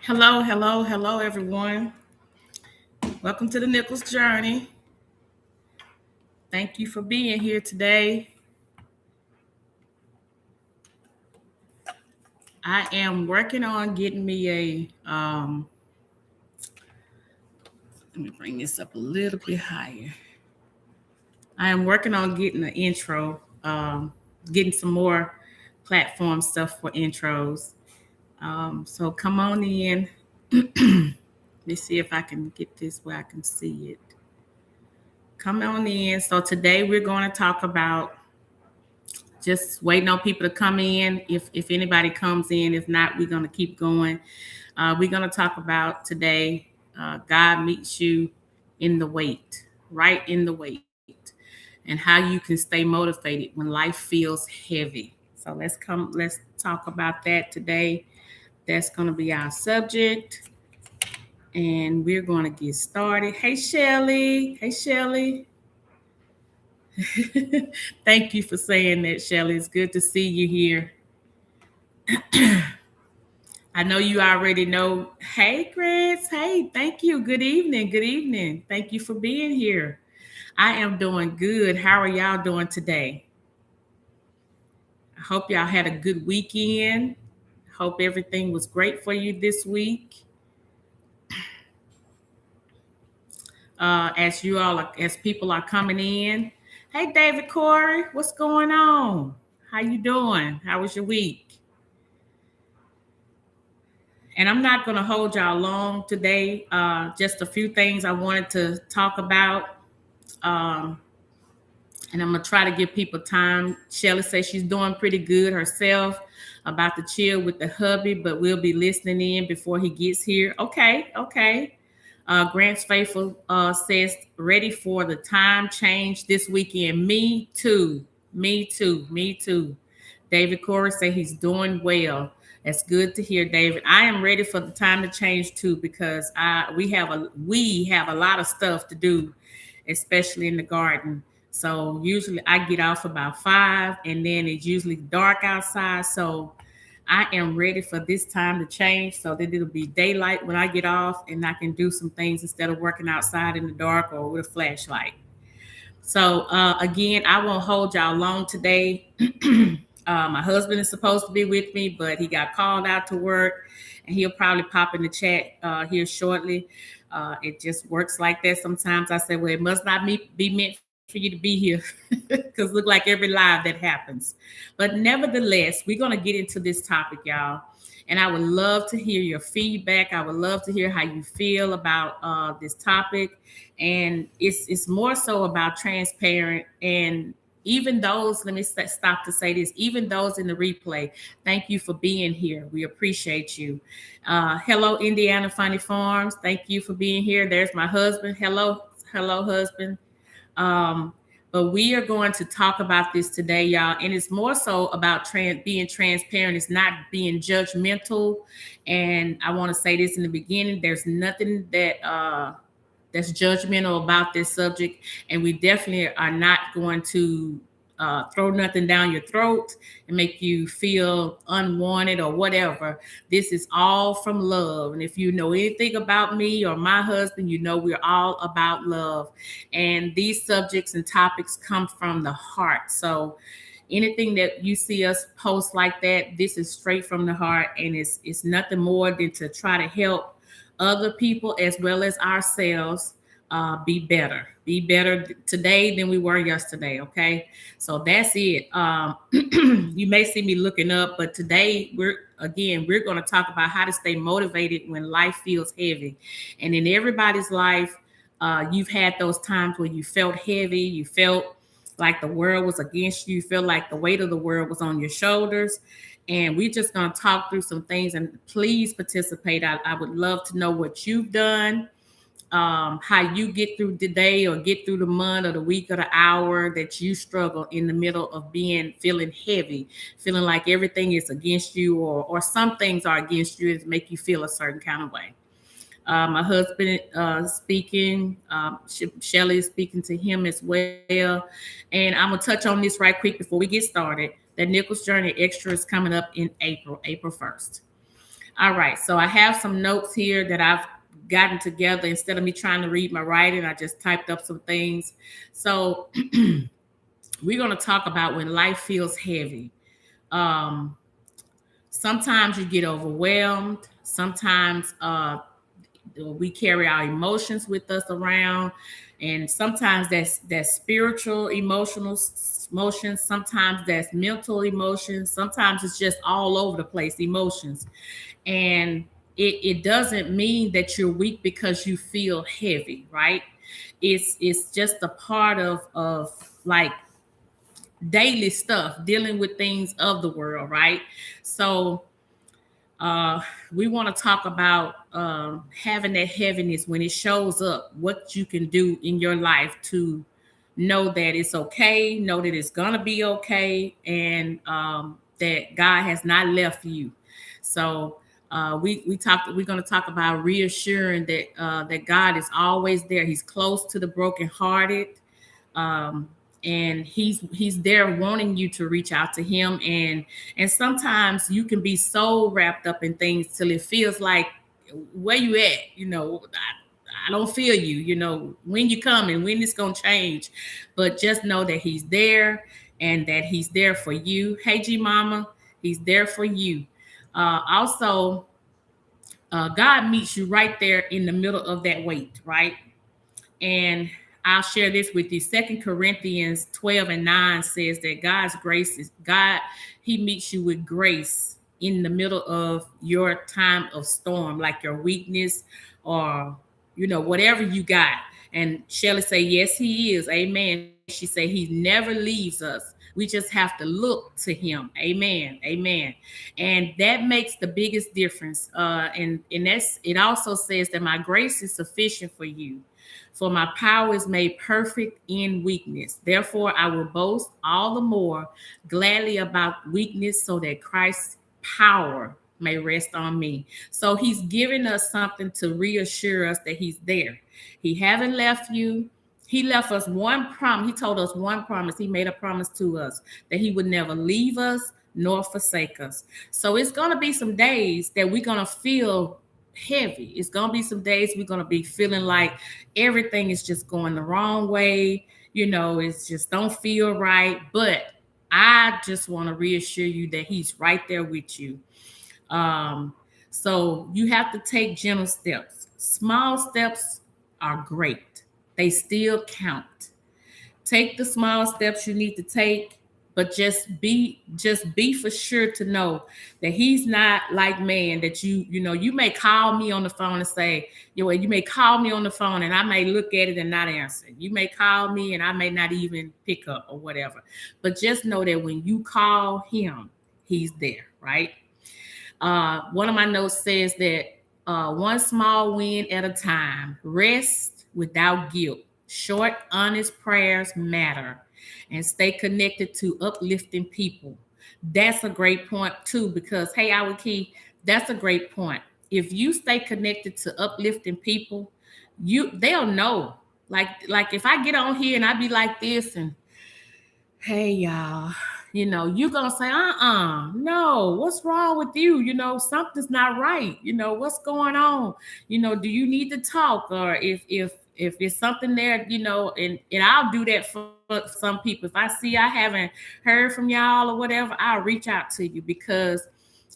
Hello, hello, hello, everyone. Welcome to the Nichols journey. Thank you for being here today. I am working on getting me let me bring this up a little bit higher. I am working on getting an intro, getting some more platform stuff for intros. So come on in. Let me see if I can get this where I can see it. Come on in. So today we're going to talk about just waiting on people to come in. If anybody comes in, if not, we're gonna keep going. We're gonna talk about today. God meets you in the wait, right in the wait, and how you can stay motivated when life feels heavy. So let's come. Let's talk about that today. That's gonna be our subject, and we're gonna get started. Hey, Shelly. Hey, Shelly. Thank you for saying that, Shelly. It's good to see you here. I know you already know. Hey, Chris. Hey, thank you. Good evening. Good evening. Thank you for being here. I am doing good. How are y'all doing today? I hope y'all had a good weekend. Hope everything was great for you this week. As people are coming in. Hey, David Corey, what's going on? How you doing? How was your week? And I'm not going to hold y'all long today. Just a few things I wanted to talk about. Um, and I'm gonna try to give people time. Shelly says she's doing pretty good herself, about to chill with the hubby, but we'll be listening in before he gets here. Okay, okay. Grant's Faithful says, ready for the time change this weekend. Me too. Me too. Me too. David Corey say he's doing well. That's good to hear, David. I am ready for the time to change too because we have a lot of stuff to do, especially in the garden. So usually I get off about 5, and then it's usually dark outside. So I am ready for this time to change so that it'll be daylight when I get off and I can do some things instead of working outside in the dark or with a flashlight. So again, I won't hold y'all long today. My husband is supposed to be with me, but he got called out to work, and he'll probably pop in the chat here shortly. It just works like that. Sometimes I say, well, it must not be meant for you to be here because look like every live that happens. But nevertheless, we're going to get into this topic, y'all. And I would love to hear your feedback. I would love to hear how you feel about this topic. And it's more so about transparent, and even those, let me stop to say this, even those in the replay, thank you for being here. We appreciate you. Hello, Indiana Funny Farms. Thank you for being here. There's my husband. Hello, hello, husband. Um, but we are going to talk about this today, y'all. And it's more so about being transparent. It's not being judgmental. And I want to say this in the beginning. There's nothing that's judgmental about this subject, and we definitely are not going to throw nothing down your throat and make you feel unwanted or whatever. This is all from love, and if you know anything about me or my husband, you know we're all about love, and these subjects and topics come from the heart. So anything that you see us post like that, this is straight from the heart, and it's nothing more than to try to help other people as well as ourselves be better today than we were yesterday. Okay, so that's it. You may see me looking up, but today we're going to talk about how to stay motivated when life feels heavy. And in everybody's life, you've had those times where you felt heavy, you felt like the world was against you, feel like the weight of the world was on your shoulders. And we're just going to talk through some things, and please participate. I would love to know what you've done, how you get through the day or get through the month or the week or the hour that you struggle in the middle of feeling heavy, feeling like everything is against you, or some things are against you and make you feel a certain kind of way. My husband speaking, Shelly is speaking to him as well. And I'm going to touch on this right quick before we get started. The Nichols Journey Extra is coming up in April 1st. All right. So I have some notes here that I've gotten together. Instead of me trying to read my writing, I just typed up some things. So we're going to talk about when life feels heavy. Um, Sometimes you get overwhelmed. Sometimes we carry our emotions with us around, and sometimes that's spiritual emotions. Sometimes that's mental emotions. Sometimes it's just all over the place emotions, and it doesn't mean that you're weak because you feel heavy, right? It's just a part of like daily stuff, dealing with things of the world, right? So uh, we want to talk about having that heaviness when it shows up, what you can do in your life to know that it's okay, know that it's going to be okay, and that God has not left you. So we're going to talk about reassuring that God is always there. He's close to the brokenhearted, um, and he's there wanting you to reach out to him. And sometimes you can be so wrapped up in things till it feels like, where you at, I don't feel you, when you coming, when it's gonna change. But just know that he's there, and that he's there for you. Hey, G Mama, he's there for you. Also, God meets you right there in the middle of that weight, right? And I'll share this with you. 2 Corinthians 12:9 says that God's grace is God, he meets you with grace in the middle of your time of storm, like your weakness, or whatever you got. And Shelly say, yes, he is. Amen. She said he never leaves us. We just have to look to him. Amen. Amen. And that makes the biggest difference. And that's it. Also says that my grace is sufficient for you, for my power is made perfect in weakness. Therefore, I will boast all the more gladly about weakness, so that Christ's power may rest on me. So he's giving us something to reassure us that he's there. He haven't left you. He left us one promise. He told us one promise. He made a promise to us that he would never leave us nor forsake us. So it's going to be some days that we're going to feel heavy. It's going to be some days we're going to be feeling like everything is just going the wrong way. It's just don't feel right. But I just want to reassure you that he's right there with you. Um, so you have to take gentle steps. Small steps are great. They still count. Take the small steps you need to take, but just be for sure to know that he's not like man, that you may call me on the phone and say, you may call me on the phone and I may look at it and not answer. You may call me and I may not even pick up or whatever. But just know that when you call him, he's there, right? One of my notes says that one small win at a time, rest without guilt, short, honest prayers matter, and stay connected to uplifting people. That's a great point too, because hey, our key, that's a great point. If you stay connected to uplifting people, they'll know. Like if I get on here and I be like this and hey y'all, you're gonna say, no, what's wrong with you? Something's not right. What's going on? Do you need to talk? Or if it's something there, and I'll do that for some people. If I see I haven't heard from y'all or whatever, I'll reach out to you, because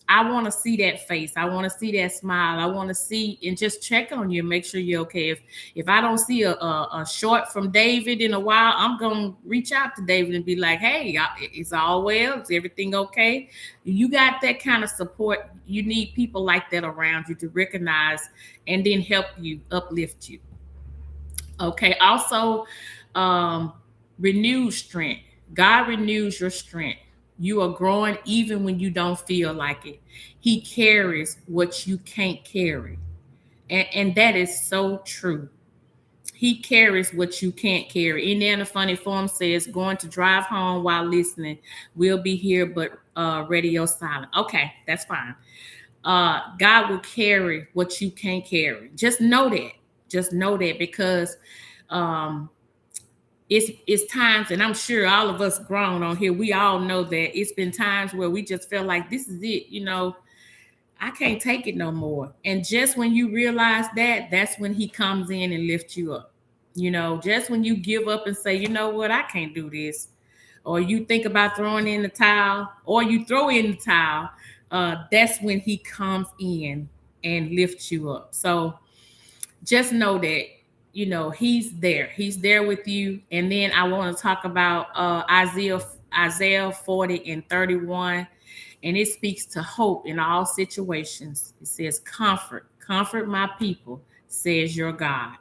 I want to see that face. I want to see that smile. I want to see and just check on you and make sure you're okay. If I don't see a short from David in a while, I'm gonna reach out to David and be like, "Hey, it's all well. Is everything okay?" You got that kind of support. You need people like that around you to recognize and then help you, uplift you. Okay. Also, um, renew strength. God renews your strength. You are growing even when you don't feel like it. He carries what you can't carry. And that is so true. He carries what you can't carry. And then the funny form says, going to drive home while listening. We'll be here, but radio silent. Okay, that's fine. God will carry what you can't carry. Just know that. Just know that, because um, it's times, and I'm sure all of us grown on here, we all know that it's been times where we just felt like this is it. I can't take it no more. And just when you realize that, that's when he comes in and lifts you up. Just when you give up and say, you know what, I can't do this, or you think about throwing in the towel, or you throw in the towel, that's when he comes in and lifts you up. So just know that he's there with you. And then I want to talk about Isaiah 40 and 31, and it speaks to hope in all situations. It says, comfort my people, says your God,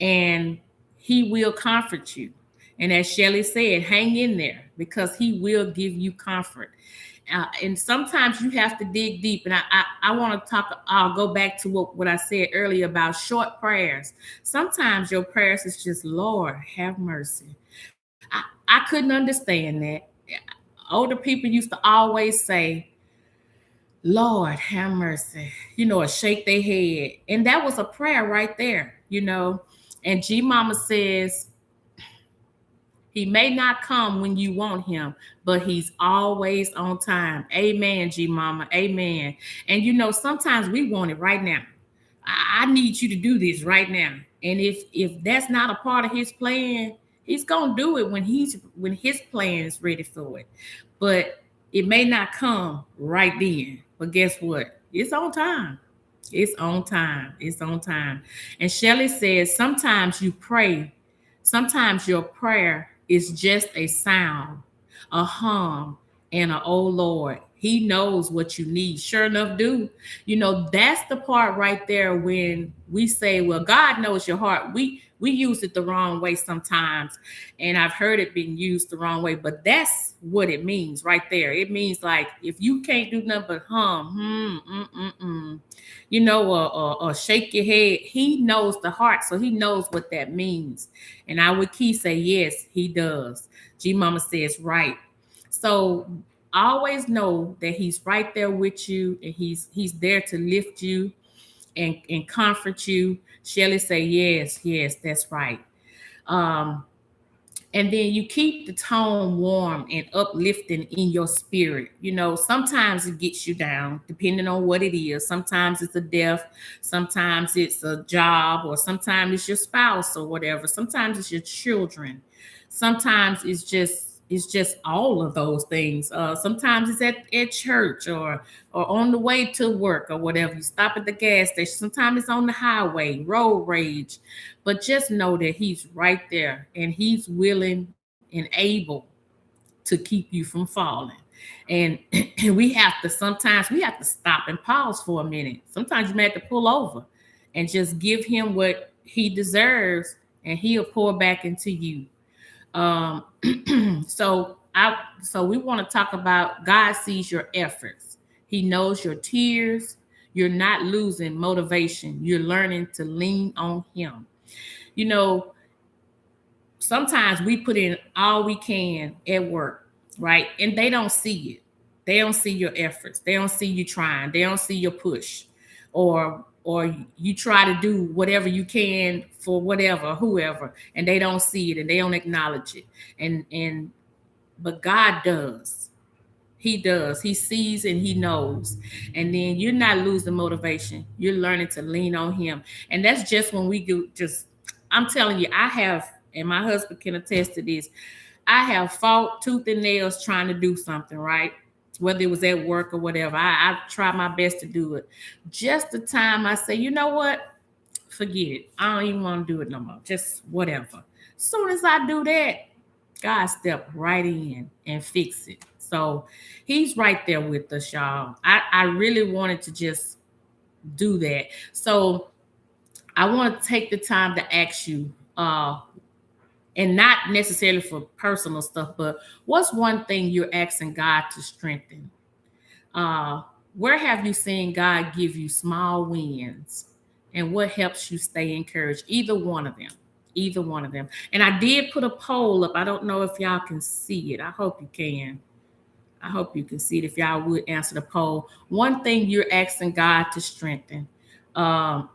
and he will comfort you. And as Shelley said, hang in there, because he will give you comfort. And sometimes you have to dig deep. And I want to talk, I'll go back to what I said earlier about short prayers. Sometimes your prayers is just, Lord, have mercy. I couldn't understand that. Older people used to always say, Lord, have mercy, or shake their head. And that was a prayer right there. And G Mama says, he may not come when you want him, but he's always on time. Amen, G Mama. Amen. And sometimes we want it right now. I need you to do this right now. And if that's not a part of his plan, he's gonna do it when his plan is ready for it. But it may not come right then. But guess what? It's on time. It's on time. It's on time. And Shelley says, sometimes your prayer is just a sound, a hum, and an oh Lord, he knows what you need. Sure enough, do. That's the part right there when we say, well, God knows your heart. We use it the wrong way sometimes. And I've heard it being used the wrong way, but that's what it means right there. It means like, if you can't do nothing but or shake your head, he knows the heart. So he knows what that means. And I would key say, yes, he does. G Mama says, right. So always know that he's right there with you, and he's there to lift you and comfort you. Shelley say, yes, that's right. And then you keep the tone warm and uplifting in your spirit. Sometimes it gets you down, depending on what it is. Sometimes it's a death, sometimes it's a job, or sometimes it's your spouse or whatever. Sometimes it's your children. Sometimes it's just all of those things. Sometimes it's at church or on the way to work or whatever. You stop at the gas station. Sometimes it's on the highway, road rage. But just know that he's right there, and he's willing and able to keep you from falling. And sometimes we have to stop and pause for a minute. Sometimes you may have to pull over and just give him what he deserves, and he'll pour back into you. Um, so we want to talk about God sees your efforts. He knows your tears. You're not losing motivation. You're learning to lean on him. You know, Sometimes we put in all we can at work, right? And they don't see it. They don't see your efforts. They don't see you trying. They don't see your push. Or you try to do whatever you can for whatever, whoever, and they don't see it and they don't acknowledge it. And but God does. He does. He sees and he knows. And then you're not losing motivation. You're learning to lean on him. And that's just when we do just, I'm telling you, I have, and my husband can attest to this, I have fought tooth and nails trying to do something, right? Whether it was at work or whatever. I tried my best to do it. Just the time I say, you know what? Forget it. I don't even want to do it no more. Just whatever. As soon as I do that, God step right in and fix it. So he's right there with us, y'all. I really wanted to just do that. So I want to take the time to ask you, and not necessarily for personal stuff, but what's one thing you're asking God to strengthen? Where have you seen God give you small wins? And what helps you stay encouraged? Either one of them. Either one of them. And I did put a poll up. I don't know if y'all can see it. I hope you can. I hope you can see it if y'all would answer the poll. One thing you're asking God to strengthen. Um,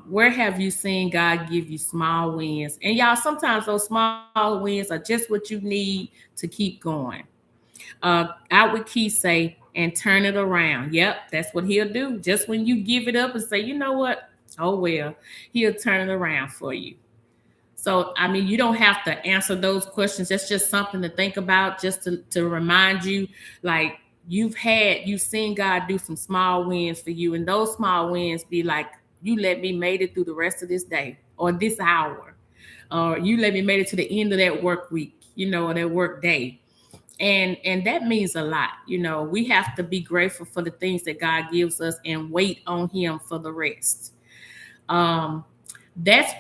where have you seen God give you small wins? And y'all, sometimes those small wins are just what you need to keep going. Outward Key say, and turn it around. Yep, that's what he'll do. Just when you give it up and say, you know what? Oh, well, he'll turn it around for you. So, I mean, you don't have to answer those questions. That's just something to think about, just to remind you, like, you've seen God do some small wins for you. And those small wins be like, you let me made it through the rest of this day or this hour, or you let me made it to the end of that work week, or that work day. And that means a lot. We have to be grateful for the things that God gives us and wait on him for the rest. um that's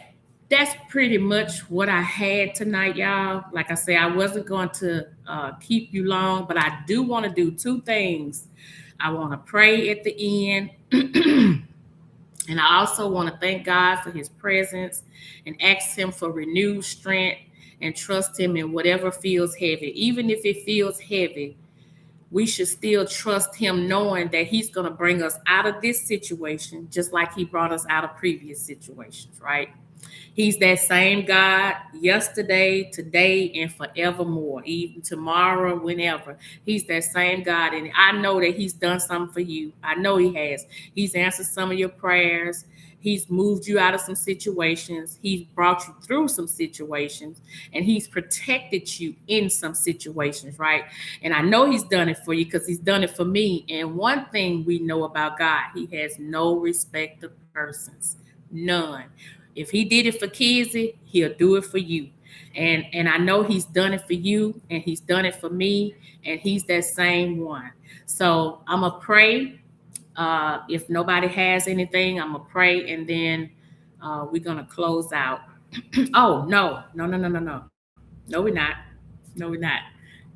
that's pretty much what I had tonight, y'all. Like I say, I wasn't going to keep you long, but I do want to do two things. I want to pray at the end, and I also want to thank God for his presence and ask him for renewed strength and trust him in whatever feels heavy. Even if it feels heavy, we should still trust him, knowing that he's going to bring us out of this situation just like he brought us out of previous situations, right? He's that same God yesterday, today, and forevermore, even tomorrow, whenever. He's that same God. And I know that he's done something for you. I know he has. He's answered some of your prayers. He's moved you out of some situations. He's brought you through some situations, and he's protected you in some situations, right? And I know he's done it for you because he's done it for me. And one thing we know about God, he has no respect of persons, none. If he did it for Kizzy, he'll do it for you. And I know he's done it for you, and he's done it for me, and he's that same one. So I'm going to pray. If nobody has anything, I'm going to pray, and then we're going to close out. Oh, no, no, no, no, no, no. No, we're not. No, we're not.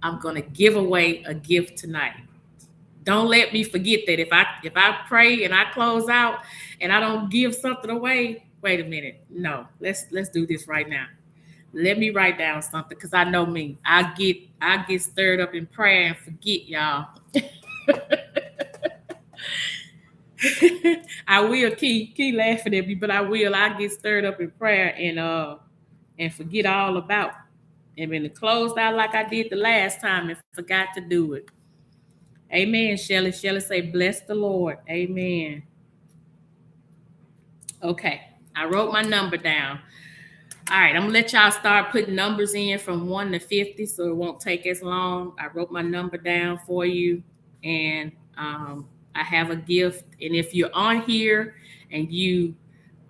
I'm going to give away a gift tonight. Don't let me forget that. If I pray and I close out and I don't give something away, wait a minute. No, let's do this right now. Let me write down something, because I know me. I get stirred up in prayer and forget, y'all. I will keep laughing at me, but I get stirred up in prayer and forget all about. And then closed out like I did the last time and forgot to do it. Amen, Shelly. Shelly say, bless the Lord. Amen. Okay. I wrote my number down. All right. I'm going to let y'all start putting numbers in from 1 to 50 so it won't take as long. I wrote my number down for you. And I have a gift. And if you're on here and you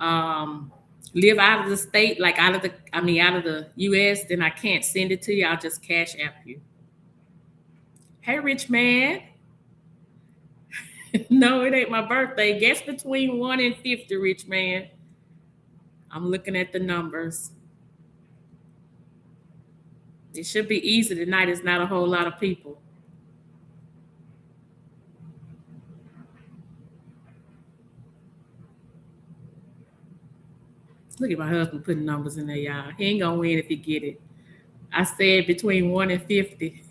live out of the state, like out of the US, then I can't send it to you. I'll just cash app you. Hey, rich man. No, it ain't my birthday. Guess between 1 and 50, rich man. I'm looking at the numbers. It should be easy tonight. It's not a whole lot of people. Look at my husband putting numbers in there, y'all. He ain't gonna win if he get it. I said between 1 and 50.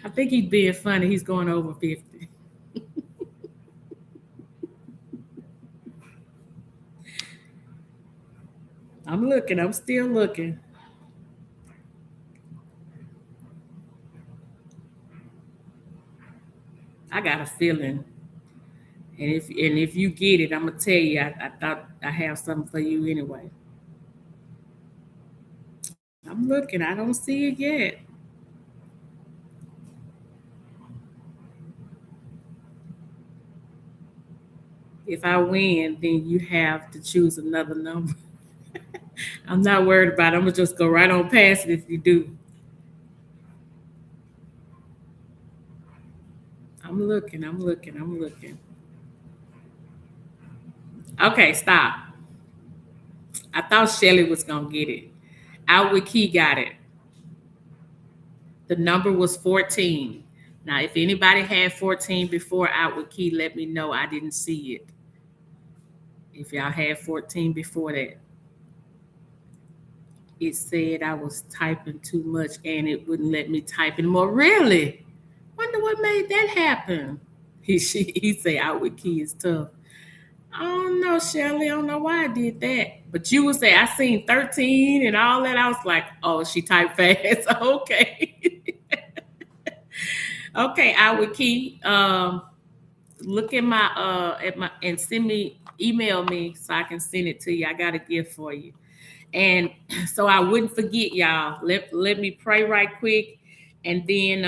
I think he's being funny. He's going over 50. I'm looking. I'm still looking. I got a feeling. And if you get it, I'm gonna tell you. I thought I have something for you anyway. I'm looking. I don't see it yet. If I win, then you have to choose another number. I'm not worried about it. I'm gonna just go right on past it if you do. I'm looking. I'm looking. I'm looking. Okay, stop. I thought Shelly was gonna get it. Outward Key got it. The number was 14. Now, if anybody had 14 before Outward Key, let me know. I didn't see it. If y'all had 14 before that, it said I was typing too much and it wouldn't let me type anymore. Really? Wonder what made that happen. He said Outward Key is tough. I don't know, Shelly. I don't know why I did that. But you would say I seen 13 and all that. I was like, oh, she typed fast. Okay. Okay, I would keep look at my and send me email me so I can send it to you. I got a gift for you. And so I wouldn't forget y'all. Let me pray right quick and then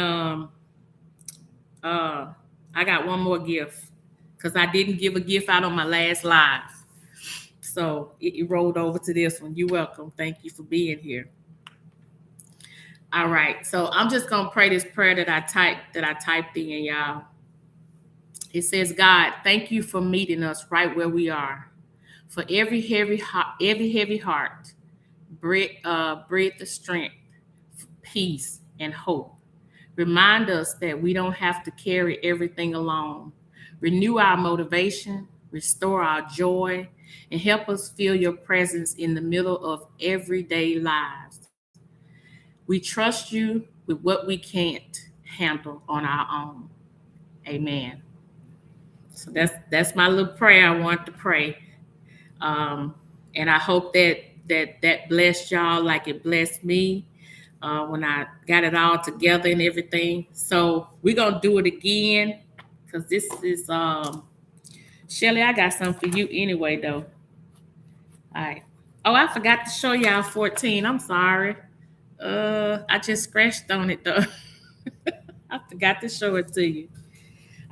uh I got one more gift because I didn't give a gift out on my last live. So it rolled over to this one. You're welcome. Thank you for being here. All right. So I'm just gonna pray this prayer that I typed in, y'all. It says, God, thank you for meeting us right where we are. For every heavy heart, breathe the strength, peace, and hope. Remind us that we don't have to carry everything alone. Renew our motivation, restore our joy, and help us feel your presence in the middle of everyday lives. We trust you with what we can't handle on our own. Amen. So that's my little prayer I want to pray. Um, and I hope that blessed y'all like it blessed me when I got it all together and everything. So we're gonna do it again because this is Shelly. I got something for you anyway, though. All right. Oh, I forgot to show y'all 14. I'm sorry. I just scratched on it though. I forgot to show it to you.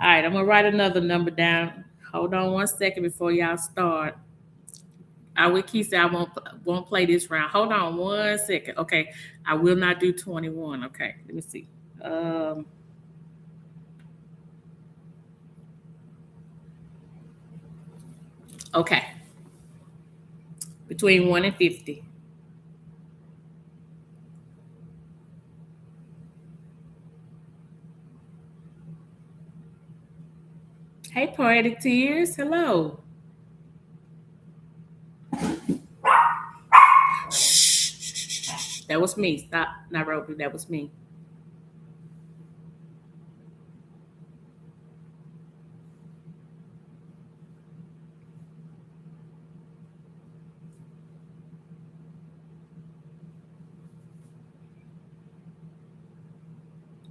All right, I'm gonna write another number down. Hold on one second before y'all start. I will keep say I won't play this round. Hold on one second. Okay, I will not do 21. Okay, let me see. Um, okay, between 1 and 50. Hey, poetic tears. Hello. Shh. That was me. Stop, Nairobi. That was me.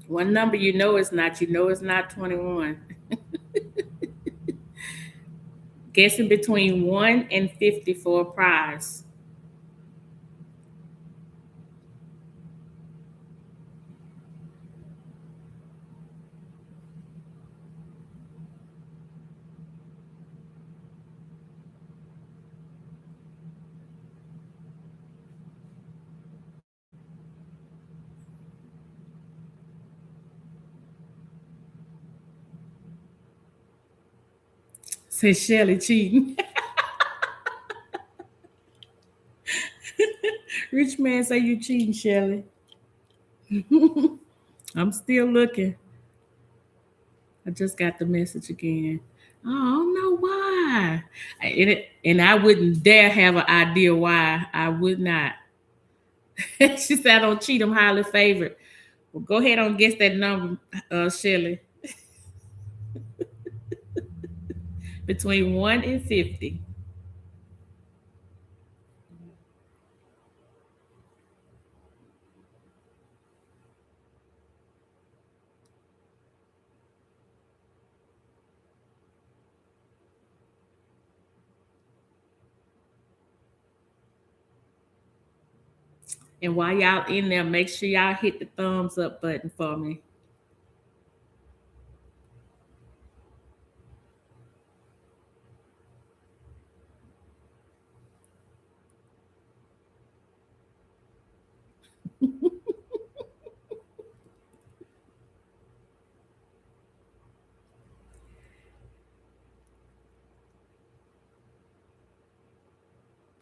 One number you know it's not. You know it's not 21. Guessing between 1 and 50 for a prize. Says Shelly cheating. Rich man say you cheating, Shelly. I'm still looking. I just got the message again. Oh, I don't know why. And I wouldn't dare have an idea why. I would not. She said I don't cheat. I'm highly favored. Well, go ahead and guess that number, Shirley. Between 1 and 50. And while y'all in there, make sure y'all hit the thumbs up button for me.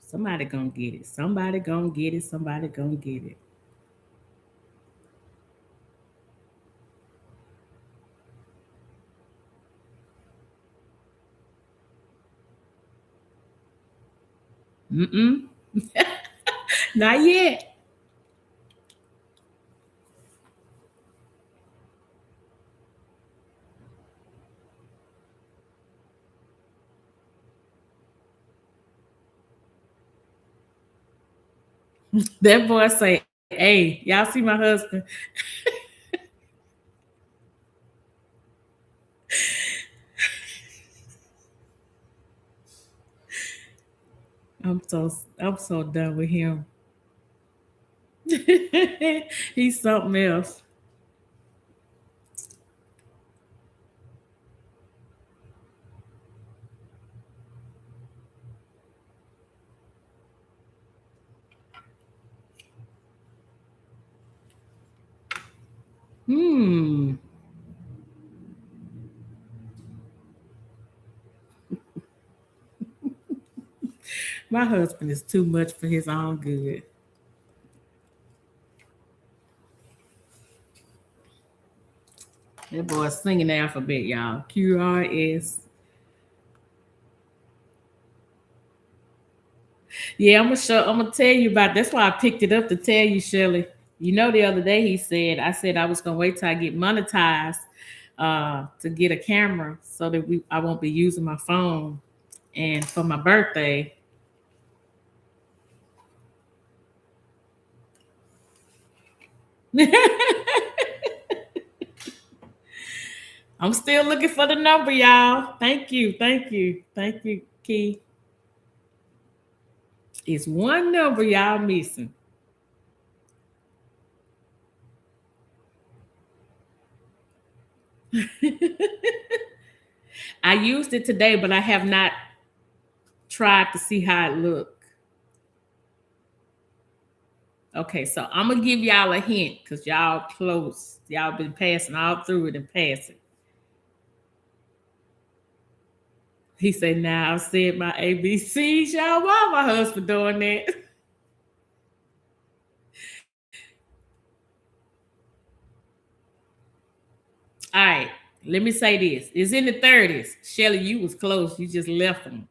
Somebody gonna get it. Somebody gonna get it. Somebody gonna get it. Mm-mm. Not yet. That boy say, hey, y'all see my husband. I'm so done with him. He's something else. Hmm. My husband is too much for his own good. That boy's singing the alphabet, y'all. QRS. Yeah, I'm gonna tell you about that's why I picked it up to tell you, Shirley. You know, the other day he said, I said I was gonna wait till I get monetized to get a camera so that I won't be using my phone. And for my birthday, I'm still looking for the number, y'all. Thank you, thank you, thank you, Key. It's one number y'all missing. I used it today, but I have not tried to see how it looked. Okay, so I'm gonna give y'all a hint because y'all close. Y'all been passing all through it and passing. He said, "Now I've said my ABCs, y'all. Why my husband doing that?" All right, let me say this. It's in the 30s. Shelly, you was close. You just left them.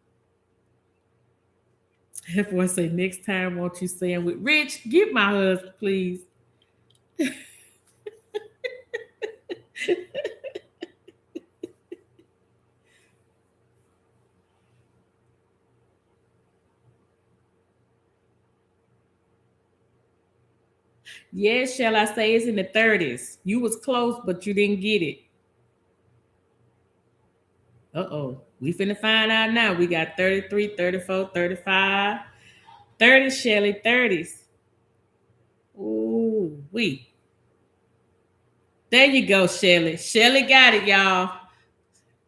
That boy say, next time, won't you say with Rich? Get my husband, please. Yes, shall I say it's in the 30s. You was close, but you didn't get it. Uh-oh. We finna find out now. We got 33, 34, 35, 30, Shelly, 30s. Ooh, we. There you go, Shelly. Shelly got it, y'all.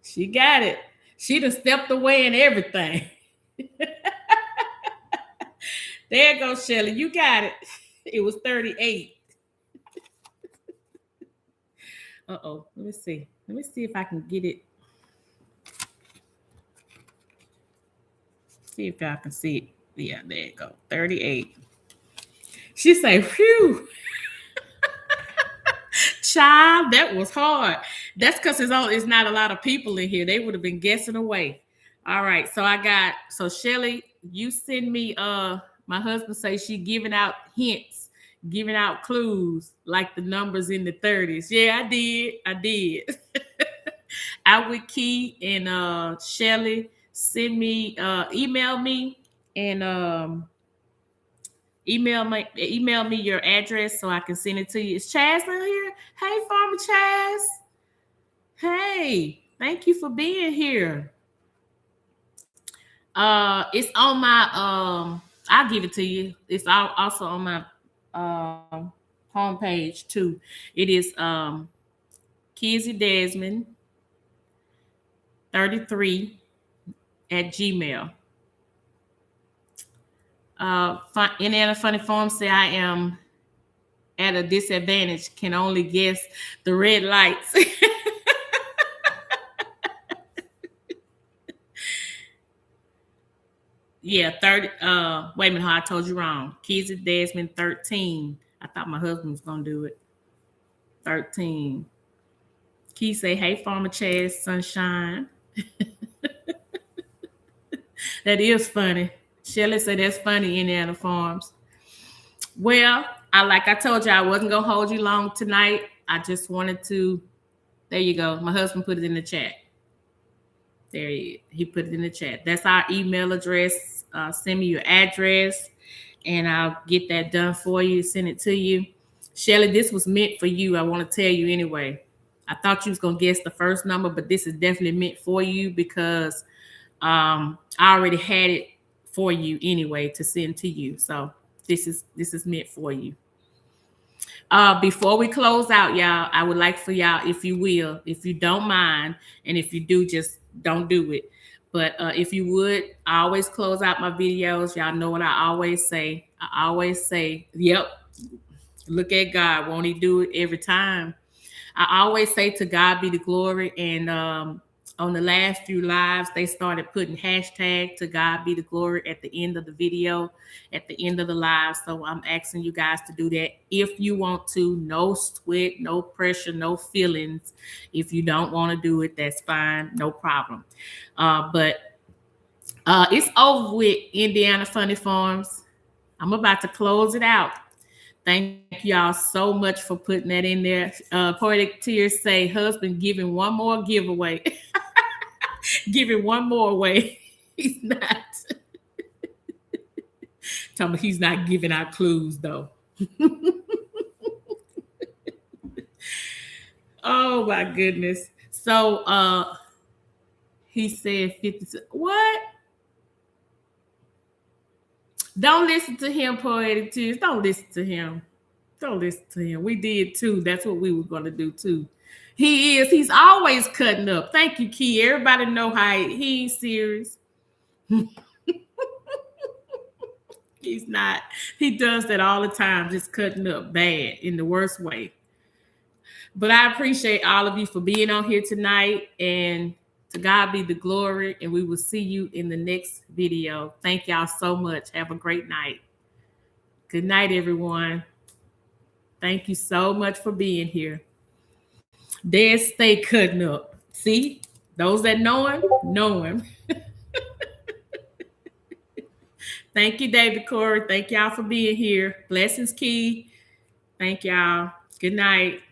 She got it. She done stepped away and everything. There goes Shelly. You got it. It was 38. Uh-oh. Let me see. Let me see if I can get it. See if y'all can see it. Yeah, there you go. 38. She say, phew. Child, that was hard. That's because it's not a lot of people in here. They would have been guessing away. All right. So Shelly, you send me my husband say she giving out hints, giving out clues like the numbers in the 30s. Yeah, I did. I did. I would Key and Shelly send me email me and email me your address so I can send it to you. Is Chaz in here? Hey, Farmer Chaz. Hey, thank you for being here. It's on my I'll give it to you. It's also on my homepage too. It is Kizzy Desmond 33 at Gmail. Indiana Funny Farm say I am at a disadvantage, can only guess the red lights. Yeah, 30. Wait a minute, I told you wrong. Kizzy Desmond 13. I thought my husband was gonna do it. 13. Key say, hey, Farmer Chaz, sunshine. That is funny. Shelly said that's funny, Indiana Farms. Well, I told you I wasn't gonna hold you long tonight. I just wanted to. There you go. My husband put it in the chat. There he put it in the chat. That's our email address. Send me your address, and I'll get that done for you. Send it to you, Shelly. This was meant for you. I want to tell you anyway. I thought you was gonna guess the first number, but this is definitely meant for you because I already had it for you anyway to send to you. So this is meant for you. Before we close out, y'all, I would like for y'all, if you will, if you don't mind, and if you do, just don't do it. But if you would, I always close out my videos. Y'all know what I always say. I always say, yep, look at God. Won't he do it every time? I always say to God be the glory. And on the last few lives, they started putting hashtag to God be the glory at the end of the video, at the end of the live. So I'm asking you guys to do that if you want to. No sweat, no pressure, no feelings. If you don't want to do it, that's fine. No problem. But it's over with, Indiana Funny Farms. I'm about to close it out. Thank y'all so much for putting that in there. Poetic Tears say, husband giving one more giveaway. Giving one more away. He's not. Tell me he's not giving out clues, though. Oh, my goodness. So he said 50. What? Don't listen to him, Poetic Tears. Don't listen to him. Don't listen to him. We did too. That's what we were going to do too. He is. He's always cutting up. Thank you, Key. Everybody know how he's serious. He's not. He does that all the time, just cutting up bad in the worst way. But I appreciate all of you for being on here tonight. And to God be the glory. And we will see you in the next video. Thank y'all so much. Have a great night. Good night, everyone. Thank you so much for being here. Dad, stay cutting up. See, those that know him. Thank you, David Corey. Thank y'all for being here. Blessings, Key. Thank y'all. Good night.